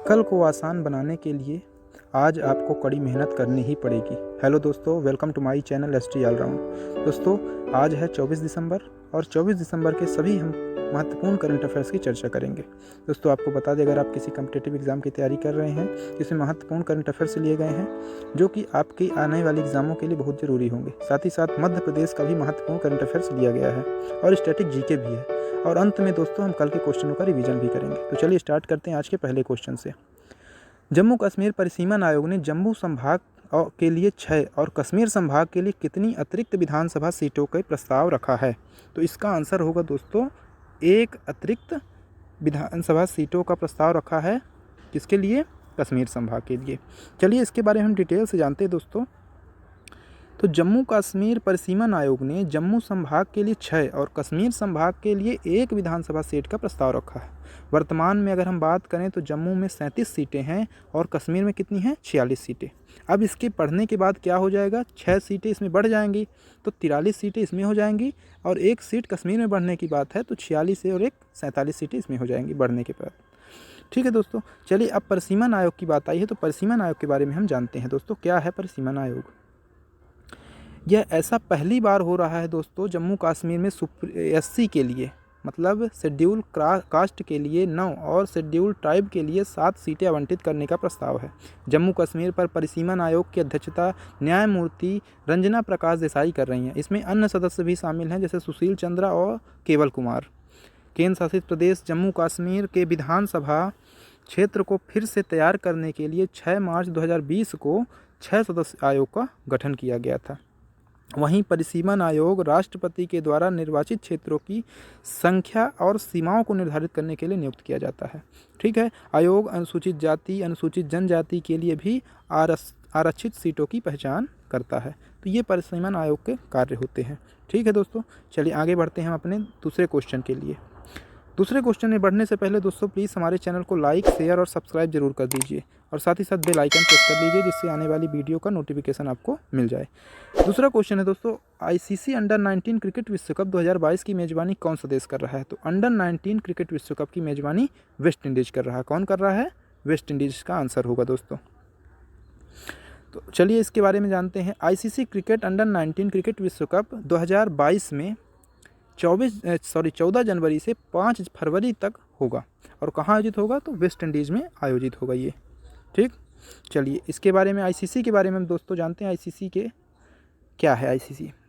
कल को आसान बनाने के लिए आज आपको कड़ी मेहनत करनी ही पड़ेगी। हेलो दोस्तों, welcome to my channel ST allround. दोस्तों, आज है 24 दिसंबर और 24 दिसंबर के सभी हम महत्वपूर्ण करंट अफेयर्स की चर्चा करेंगे। दोस्तों, आपको बता दें, अगर आप किसी कम्पिटिटिव एग्जाम की तैयारी कर रहे हैं, जिसमें महत्वपूर्ण करंट अफेयर्स लिए गए हैं जो कि आपकी आने वाली एग्जामों के लिए बहुत ज़रूरी होंगे। साथ ही साथ मध्य प्रदेश का भी महत्वपूर्ण करंट अफेयर्स लिया गया है और स्टैटिक जीके भी है। और अंत में दोस्तों हम कल के क्वेश्चनों का रिवीजन भी करेंगे। तो चलिए स्टार्ट करते हैं आज के पहले क्वेश्चन से। जम्मू कश्मीर परिसीमन आयोग ने जम्मू संभाग के लिए 6 और कश्मीर संभाग के लिए कितनी अतिरिक्त विधानसभा सीटों का प्रस्ताव रखा है? तो इसका आंसर होगा दोस्तों 1 अतिरिक्त विधानसभा सीटों का प्रस्ताव रखा है। किसके लिए? कश्मीर संभाग के लिए। चलिए इसके बारे में हम डिटेल से जानते हैं दोस्तों। तो जम्मू कश्मीर परिसीमन आयोग ने जम्मू संभाग के लिए 6 और कश्मीर संभाग के लिए 1 विधानसभा सीट का प्रस्ताव रखा है। वर्तमान में अगर हम बात करें तो जम्मू में 37 सीटें हैं और कश्मीर में कितनी हैं? 46 सीटें। अब इसके बढ़ने के बाद क्या हो जाएगा? 6 सीटें इसमें बढ़ जाएंगी तो 43 सीटें इसमें हो जाएंगी और 1 सीट कश्मीर में बढ़ने की बात है तो 46 और 1 47 सीटें इसमें हो जाएंगी बढ़ने के बाद। ठीक है दोस्तों, चलिए अब परिसीमन आयोग की बात आई है तो परिसीमन आयोग के बारे में हम जानते हैं। दोस्तों, क्या है परिसीमन आयोग? यह ऐसा पहली बार हो रहा है दोस्तों जम्मू कश्मीर में एससी के लिए, मतलब शेड्यूल कास्ट के लिए 9 और शेड्यूल ट्राइब के लिए 7 सीटें आवंटित करने का प्रस्ताव है। जम्मू कश्मीर पर परिसीमन आयोग की अध्यक्षता न्यायमूर्ति रंजना प्रकाश देसाई कर रही हैं। इसमें अन्य सदस्य भी शामिल हैं जैसे सुशील चंद्रा और केवल कुमार। केंद्र शासित प्रदेश जम्मू कश्मीर के विधानसभा क्षेत्र को फिर से तैयार करने के लिए 6 मार्च 2020 को 6 सदस्य आयोग का गठन किया गया था। वहीं परिसीमन आयोग राष्ट्रपति के द्वारा निर्वाचित क्षेत्रों की संख्या और सीमाओं को निर्धारित करने के लिए नियुक्त किया जाता है। ठीक है, आयोग अनुसूचित जाति अनुसूचित जनजाति के लिए भी आरक्षित सीटों की पहचान करता है। तो ये परिसीमन आयोग के कार्य होते हैं। ठीक है दोस्तों, चलिए आगे बढ़ते हैं हम अपने दूसरे क्वेश्चन के लिए। दूसरे क्वेश्चन में बढ़ने से पहले दोस्तों प्लीज़ हमारे चैनल को लाइक, शेयर और सब्सक्राइब जरूर कर दीजिए और साथ ही साथ बेल आइकन प्रेस कर दीजिए जिससे आने वाली वीडियो का नोटिफिकेशन आपको मिल जाए। दूसरा क्वेश्चन है दोस्तों, आईसीसी अंडर 19 क्रिकेट विश्व कप 2022 की मेज़बानी कौन सा देश कर रहा है? तो अंडर 19 क्रिकेट विश्व कप की मेज़बानी वेस्ट इंडीज़ कर रहा है। कौन कर रहा है? वेस्ट इंडीज़ का आंसर होगा दोस्तों। तो चलिए इसके बारे में जानते हैं। आईसीसी क्रिकेट अंडर 19 क्रिकेट विश्व कप 2022 में 14 जनवरी से 5 फरवरी तक होगा और कहाँ आयोजित होगा? तो वेस्ट इंडीज़ में आयोजित होगा ये। ठीक, चलिए इसके बारे में आईसीसी के बारे में हम दोस्तों जानते हैं। आईसीसी के क्या है?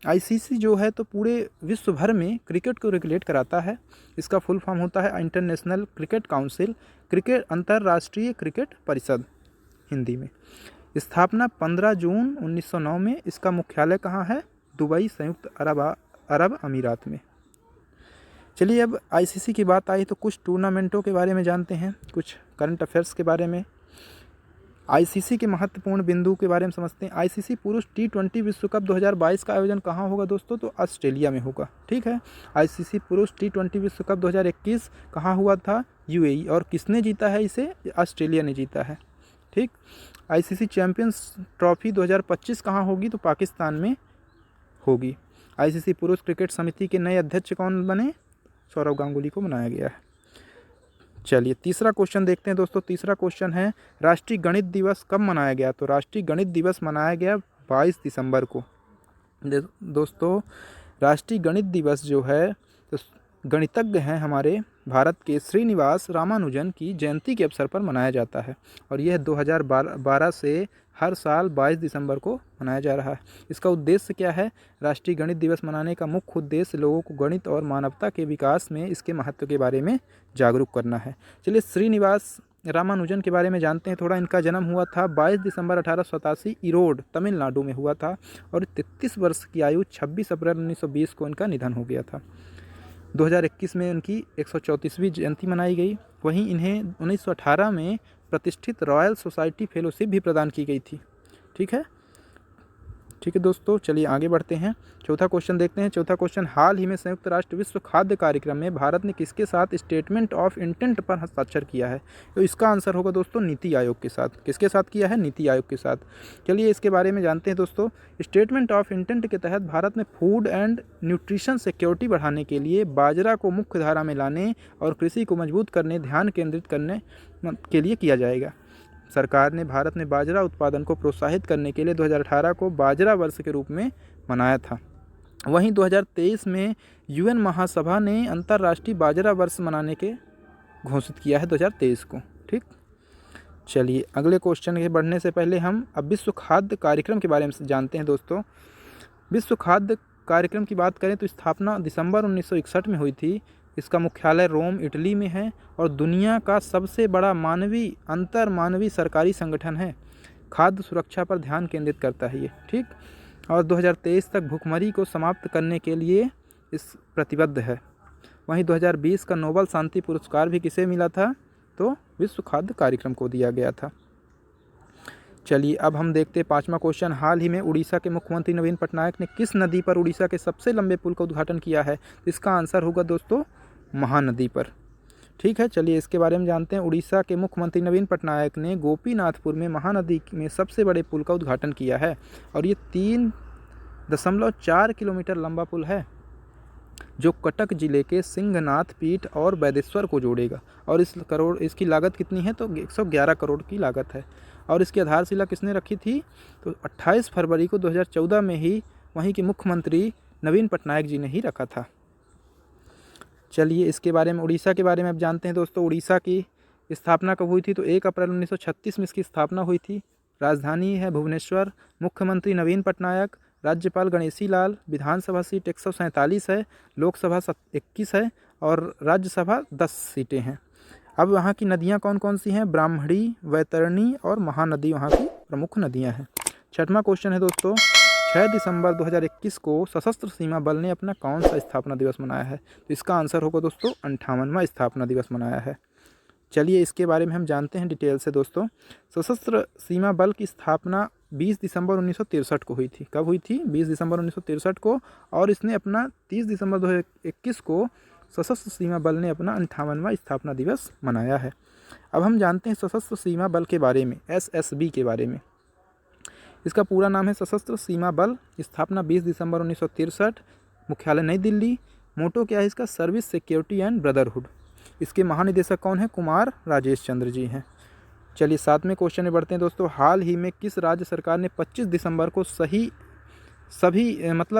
आईसीसी जो है तो पूरे विश्व भर में क्रिकेट को रेगुलेट कराता है। इसका फुल फॉर्म होता है इंटरनेशनल क्रिकेट काउंसिल, क्रिकेट अंतर्राष्ट्रीय क्रिकेट परिषद हिंदी में। स्थापना 15 जून 1909 में। इसका मुख्यालय कहाँ है? दुबई, संयुक्त अरब अमीरात में। चलिए अब आईसीसी की बात आई तो कुछ टूर्नामेंटों के बारे में जानते हैं, कुछ करंट अफेयर्स के बारे में। आईसीसी के महत्वपूर्ण बिंदु के बारे में समझते हैं। आईसीसी पुरुष T20 विश्व कप 2022 का आयोजन कहाँ होगा दोस्तों? तो ऑस्ट्रेलिया में होगा। ठीक है, आईसीसी पुरुष T20 विश्व कप 2021 कहाँ हुआ था? यूएई। और किसने जीता है इसे? ऑस्ट्रेलिया ने जीता है। ठीक, आईसीसी चैंपियंस ट्रॉफी 2025 कहाँ होगी? तो पाकिस्तान में होगी। आईसीसी पुरुष क्रिकेट समिति के नए अध्यक्ष कौन बने? सौरव गांगुली को बनाया गया है। चलिए तीसरा क्वेश्चन देखते हैं दोस्तों। तीसरा क्वेश्चन है, राष्ट्रीय गणित दिवस कब मनाया गया? तो राष्ट्रीय गणित दिवस मनाया गया 22 दिसंबर को। दोस्तों, राष्ट्रीय गणित दिवस जो है तो गणितज्ञ हैं हमारे भारत के श्रीनिवास रामानुजन की जयंती के अवसर पर मनाया जाता है और यह 2012 से हर साल 22 दिसंबर को मनाया जा रहा है। इसका उद्देश्य क्या है? राष्ट्रीय गणित दिवस मनाने का मुख्य उद्देश्य लोगों को गणित और मानवता के विकास में इसके महत्व के बारे में जागरूक करना है। चलिए श्रीनिवास रामानुजन के बारे में जानते हैं थोड़ा। इनका जन्म हुआ था 22 दिसंबर 1887 ईरोड, तमिलनाडु में हुआ था और 33 वर्ष की आयु 26 अप्रैल 1920 को इनका निधन हो गया था। 2021 में उनकी 134वीं जयंती मनाई गई। वहीं इन्हें 1918 में प्रतिष्ठित रॉयल सोसाइटी फेलोशिप भी प्रदान की गई थी। ठीक है, ठीक है दोस्तों, चलिए आगे बढ़ते हैं। चौथा क्वेश्चन देखते हैं। चौथा क्वेश्चन, हाल ही में संयुक्त राष्ट्र विश्व खाद्य कार्यक्रम में भारत ने किसके साथ स्टेटमेंट ऑफ इंटेंट पर हस्ताक्षर किया है? तो इसका आंसर होगा दोस्तों नीति आयोग के साथ। किसके साथ किया है? नीति आयोग के साथ। चलिए इसके बारे में जानते हैं दोस्तों। स्टेटमेंट ऑफ इंटेंट के तहत भारत ने फूड एंड न्यूट्रिशन सिक्योरिटी बढ़ाने के लिए बाजरा को मुख्य धारा में लाने और कृषि को मजबूत करने ध्यान केंद्रित करने के लिए किया जाएगा। सरकार ने भारत में बाजरा उत्पादन को प्रोत्साहित करने के लिए 2018 को बाजरा वर्ष के रूप में मनाया था। वहीं 2023 में यूएन महासभा ने अंतर्राष्ट्रीय बाजरा वर्ष मनाने के घोषित किया है 2023 को। ठीक, चलिए अगले क्वेश्चन के बढ़ने से पहले हम अब विश्व खाद्य कार्यक्रम के बारे में जानते हैं दोस्तों। विश्व खाद्य कार्यक्रम की बात करें तो स्थापना दिसंबर 1961 में हुई थी। इसका मुख्यालय रोम, इटली में है और दुनिया का सबसे बड़ा अंतर मानवीय सरकारी संगठन है। खाद्य सुरक्षा पर ध्यान केंद्रित करता है ये। ठीक, और 2023 तक भूखमरी को समाप्त करने के लिए इस प्रतिबद्ध है। वहीं 2020 का नोबेल शांति पुरस्कार भी किसे मिला था? तो विश्व खाद्य कार्यक्रम को दिया गया था। चलिए अब हम देखते हैं पाँचवा क्वेश्चन, हाल ही में उड़ीसा के मुख्यमंत्री नवीन पटनायक ने किस नदी पर उड़ीसा के सबसे लंबे पुल का उद्घाटन किया है? इसका आंसर होगा दोस्तों महानदी पर। ठीक है, चलिए इसके बारे में जानते हैं। उड़ीसा के मुख्यमंत्री नवीन पटनायक ने गोपीनाथपुर में महानदी में सबसे बड़े पुल का उद्घाटन किया है और ये 3.4 किलोमीटर लंबा पुल है जो कटक जिले के सिंहनाथ पीठ और बैदेश्वर को जोड़ेगा। और इसकी लागत कितनी है? तो 111 करोड़ की लागत है। और इसकी आधारशिला किसने रखी थी? तो 28 फरवरी को 2014 में ही वहीं के मुख्यमंत्री नवीन पटनायक जी ने ही रखा था। चलिए इसके बारे में, उड़ीसा के बारे में अब जानते हैं दोस्तों। उड़ीसा की स्थापना कब हुई थी? तो 1 अप्रैल 1936 में इसकी स्थापना हुई थी। राजधानी है भुवनेश्वर। मुख्यमंत्री नवीन पटनायक, राज्यपाल गणेशी लाल, विधानसभा सीट 147 है, लोकसभा 21 है और राज्यसभा 10 सीटें हैं। अब वहाँ की नदियाँ कौन कौन सी हैं? ब्राह्मणी, वैतरणी और महानदी वहाँ की प्रमुख नदियाँ हैं। छठवां क्वेश्चन है दोस्तों, 6 दिसंबर 2021 को सशस्त्र सीमा बल ने अपना कौन सा स्थापना दिवस मनाया है? तो इसका आंसर होगा दोस्तों 58वां स्थापना दिवस मनाया है। चलिए इसके बारे में हम जानते हैं डिटेल से दोस्तों। सशस्त्र सीमा बल की स्थापना 20 दिसंबर 1963 को हुई थी। कब हुई थी? 20 दिसंबर 1963 को। और इसने अपना 30 दिसंबर 2021 को सशस्त्र सीमा बल ने अपना 58वां स्थापना दिवस मनाया है। अब हम जानते हैं सशस्त्र सीमा बल के बारे में, SSB के बारे में। इसका पूरा नाम है सशस्त्र सीमा बल। स्थापना 20 दिसंबर 1963, मुख्यालय नई दिल्ली। मोटो क्या है इसका? Service, security and brotherhood. इसके महानिदेशक कौन है? कुमार राजेश चंद्र जी हैं। चलिए 7वें क्वेश्चन में बढ़ते हैं दोस्तों। हाल ही में किस राज्य सरकार ने 25 दिसंबर को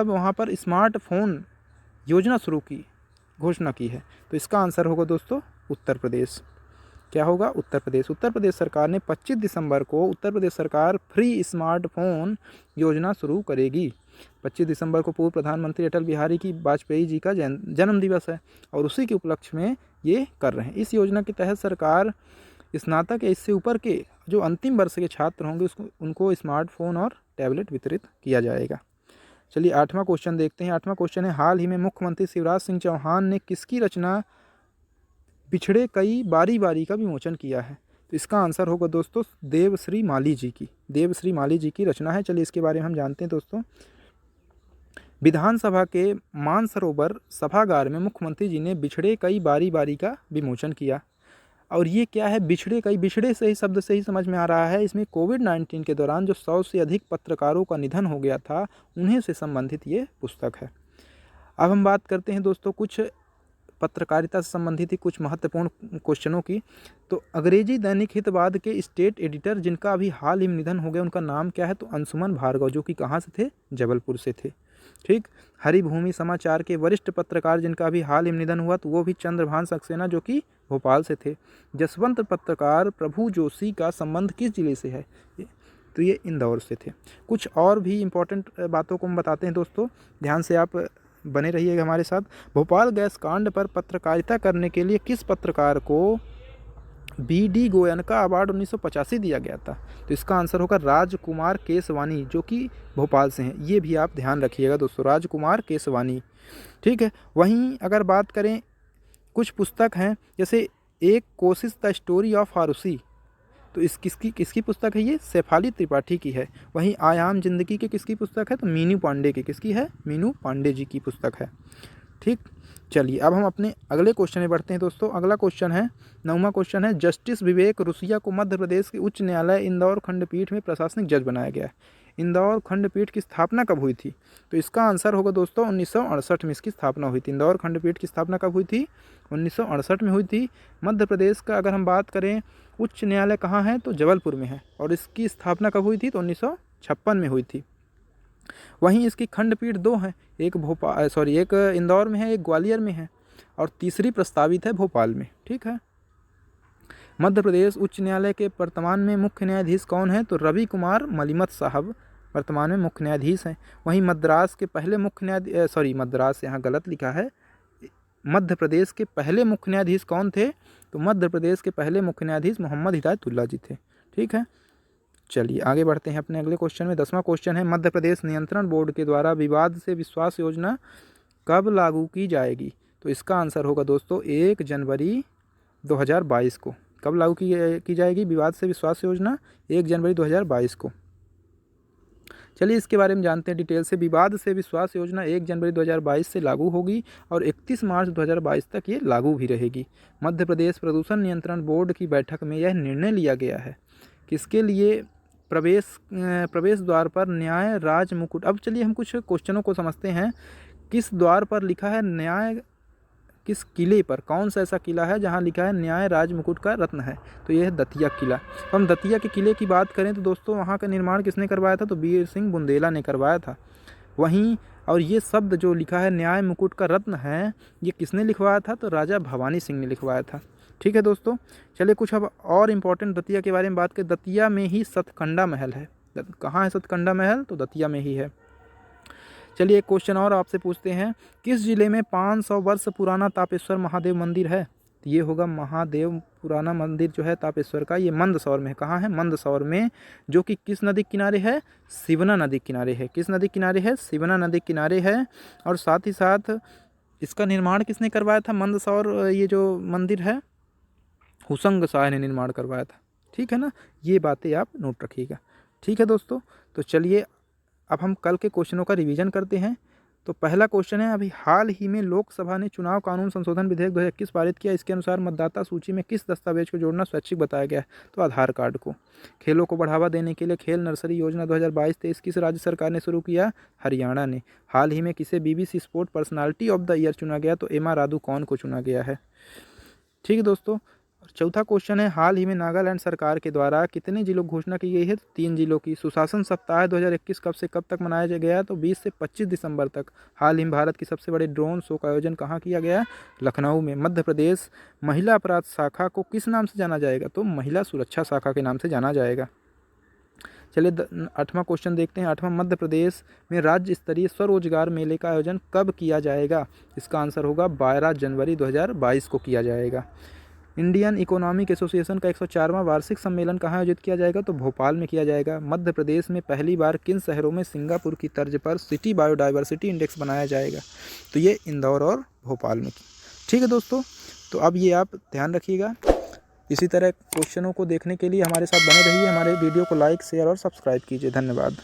वहाँ पर स्मार्टफोन योजना शुरू की घोषणा की है? तो इसका आंसर होगा दोस्तों उत्तर प्रदेश। क्या होगा? उत्तर प्रदेश। उत्तर प्रदेश सरकार ने 25 दिसंबर को उत्तर प्रदेश सरकार फ्री स्मार्टफोन योजना शुरू करेगी। 25 दिसंबर को पूर्व प्रधानमंत्री अटल बिहारी की वाजपेयी जी का जन्म दिवस है और उसी के उपलक्ष्य में ये कर रहे हैं। इस योजना के तहत सरकार स्नातक या इससे ऊपर के जो अंतिम वर्ष के छात्र होंगे उनको स्मार्टफोन और टैबलेट वितरित किया जाएगा। चलिए 8वां क्वेश्चन देखते हैं। 8वां क्वेश्चन है, हाल ही में मुख्यमंत्री शिवराज सिंह चौहान ने किसकी रचना बिछड़े कई बारी बारी का विमोचन किया है? तो इसका आंसर होगा दोस्तों देवश्री माली जी की। देवश्री माली जी की रचना है। चलिए इसके बारे में हम जानते हैं दोस्तों। विधानसभा के मानसरोवर सभागार में मुख्यमंत्री जी ने बिछड़े कई बारी बारी का विमोचन किया। और ये क्या है? बिछड़े कई, बिछड़े से ही शब्द से ही समझ में आ रहा है। इसमें कोविड-19 के दौरान जो 100 से अधिक पत्रकारों का निधन हो गया था उन्हीं से संबंधित ये पुस्तक है। अब हम बात करते हैं दोस्तों कुछ पत्रकारिता से संबंधित ही कुछ महत्वपूर्ण क्वेश्चनों की। तो अंग्रेजी दैनिक हितवाद के स्टेट एडिटर जिनका अभी हाल ही में निधन हो गया, उनका नाम क्या है? तो अंशुमन भार्गव, जो कि कहाँ से थे? जबलपुर से थे। ठीक। हरिभूमि समाचार के वरिष्ठ पत्रकार जिनका अभी हाल ही में निधन हुआ, तो वो भी चंद्रभान सक्सेना, जो कि भोपाल से थे। जसवंत पत्रकार प्रभु जोशी का संबंध किस जिले से है? तो ये इंदौर से थे। कुछ और भी इम्पोर्टेंट बातों को हम बताते हैं दोस्तों, ध्यान से आप बने रहिएगा हमारे साथ। भोपाल गैस कांड पर पत्रकारिता करने के लिए किस पत्रकार को BD गोयनका अवार्ड 1985 दिया गया था? तो इसका आंसर होगा राजकुमार केसवानी, जो कि भोपाल से हैं। ये भी आप ध्यान रखिएगा दोस्तों, राजकुमार केसवानी। ठीक है। वहीं अगर बात करें, कुछ पुस्तक हैं जैसे एक कोशिश द स्टोरी ऑफ फारूसी, तो इस किसकी पुस्तक है ये? शेफाली त्रिपाठी की है। वहीं आयाम जिंदगी की किसकी पुस्तक है? तो मीनू पांडे की। किसकी है? मीनू पांडे जी की पुस्तक है। ठीक, चलिए अब हम अपने अगले क्वेश्चन में बढ़ते हैं दोस्तों। अगला क्वेश्चन है, 9वां क्वेश्चन है, जस्टिस विवेक रुसिया को मध्य प्रदेश के उच्च न्यायालय इंदौर खंडपीठ में प्रशासनिक जज बनाया गया है। इंदौर खंडपीठ की स्थापना कब हुई थी? तो इसका आंसर होगा दोस्तों 1968 में इसकी स्थापना हुई थी। इंदौर खंडपीठ की स्थापना कब हुई थी? 1968 में हुई थी। मध्य प्रदेश का अगर हम बात करें उच्च न्यायालय कहाँ है? तो जबलपुर में है। और इसकी स्थापना कब हुई थी? तो 1956 में हुई थी। वहीं इसकी खंडपीठ 2 हैं, एक इंदौर में है, एक ग्वालियर में है, और तीसरी प्रस्तावित है भोपाल में। ठीक है। मध्य प्रदेश उच्च न्यायालय के वर्तमान में मुख्य न्यायाधीश कौन है? तो रवि कुमार मलिमत साहब वर्तमान में मुख्य न्यायाधीश हैं। वहीं मद्रास के पहले मुख्य न्यायाधीश मद्रास यहाँ गलत लिखा है। मध्य प्रदेश के पहले मुख्य न्यायाधीश कौन थे? तो मध्य प्रदेश के पहले मुख्य न्यायाधीश मोहम्मद हिदायतुल्लाह जी थे। ठीक है, चलिए आगे बढ़ते हैं अपने अगले क्वेश्चन में। 10वां क्वेश्चन है, मध्य प्रदेश नियंत्रण बोर्ड के द्वारा विवाद से विश्वास योजना कब लागू की जाएगी? तो इसका आंसर होगा दोस्तों 1 जनवरी 2022 को। कब लागू की जाएगी विवाद से विश्वास योजना? 1 जनवरी 2022 को। चलिए इसके बारे में जानते हैं डिटेल से। विवाद से विश्वास योजना 1 जनवरी 2022 से लागू होगी और 31 मार्च 2022 तक ये लागू भी रहेगी। मध्य प्रदेश प्रदूषण नियंत्रण बोर्ड की बैठक में यह निर्णय लिया गया है। किसके लिए? प्रवेश द्वार पर न्याय राज मुकुट। अब चलिए हम कुछ क्वेश्चनों को समझते हैं। किस द्वार पर लिखा है न्याय? किस किले पर? कौन सा ऐसा किला है जहां लिखा है न्याय राज मुकुट का रत्न है? तो यह है दतिया किला। तो हम दतिया के किले की बात करें तो दोस्तों वहां का निर्माण किसने करवाया था? तो वीर सिंह बुंदेला ने करवाया था। वहीं और ये शब्द जो लिखा है न्याय मुकुट का रत्न है, ये किसने लिखवाया था? तो राजा भवानी सिंह ने लिखवाया था। ठीक है दोस्तों, चलिए कुछ अब और इम्पोर्टेंट दतिया के बारे में बात करें। दतिया में ही सतकंडा महल है। कहाँ है सतकंडा महल? तो दतिया में ही है। चलिए एक क्वेश्चन और आपसे पूछते हैं, किस जिले में 500 वर्ष पुराना तापेश्वर महादेव मंदिर है? तो ये होगा महादेव पुराना मंदिर जो है तापेश्वर का, ये मंदसौर में है। कहाँ है? मंदसौर में, जो कि किस नदी किनारे है? शिवना नदी किनारे है। किस नदी किनारे है? शिवना नदी किनारे है। और साथ ही साथ इसका निर्माण किसने करवाया था? मंदसौर ये जो मंदिर है हुसंग शाह ने निर्माण करवाया था। ठीक है ना, ये बातें आप नोट रखिएगा। ठीक है दोस्तों, तो चलिए अब हम कल के क्वेश्चनों का रिवीजन करते हैं। तो पहला क्वेश्चन है, अभी हाल ही में लोकसभा ने चुनाव कानून संशोधन विधेयक 2021 पारित किया। इसके अनुसार मतदाता सूची में किस दस्तावेज को जोड़ना स्वैच्छिक बताया गया है? तो आधार कार्ड को। खेलों को बढ़ावा देने के लिए खेल नर्सरी योजना 2022-23 किस राज्य सरकार ने शुरू किया? हरियाणा ने। हाल ही में किसे BBC sport personality of the year चुना गया? तो एमा रादुकॉन को चुना गया है। ठीक है दोस्तों, चौथा क्वेश्चन है, हाल ही में नागालैंड सरकार के द्वारा कितने जिलों की घोषणा की गई है? 3 जिलों की। सुशासन सप्ताह 2021 कब से कब तक मनाया गया? तो 20 से 25 दिसंबर तक। हाल ही में भारत की सबसे बड़े ड्रोन शो का आयोजन कहाँ किया गया? लखनऊ में। मध्य प्रदेश महिला अपराध शाखा को किस नाम से जाना जाएगा? तो महिला सुरक्षा शाखा के नाम से जाना जाएगा। चलिए 8वां क्वेश्चन देखते हैं। 8वां, मध्य प्रदेश में राज्य स्तरीय स्वरोजगार मेले का आयोजन कब किया जाएगा? इसका आंसर होगा 12 जनवरी 2022 को किया जाएगा। इंडियन इकोनॉमिक एसोसिएशन का 104वां वार्षिक सम्मेलन कहाँ आयोजित किया जाएगा? तो भोपाल में किया जाएगा। मध्य प्रदेश में पहली बार किन शहरों में सिंगापुर की तर्ज पर सिटी बायोडाइवर्सिटी इंडेक्स बनाया जाएगा? तो ये इंदौर और भोपाल में। ठीक है दोस्तों, तो अब ये आप ध्यान रखिएगा। इसी तरह क्वेश्चनों को देखने के लिए हमारे साथ बने रहिए। हमारे वीडियो को लाइक, शेयर और सब्सक्राइब कीजिए। धन्यवाद।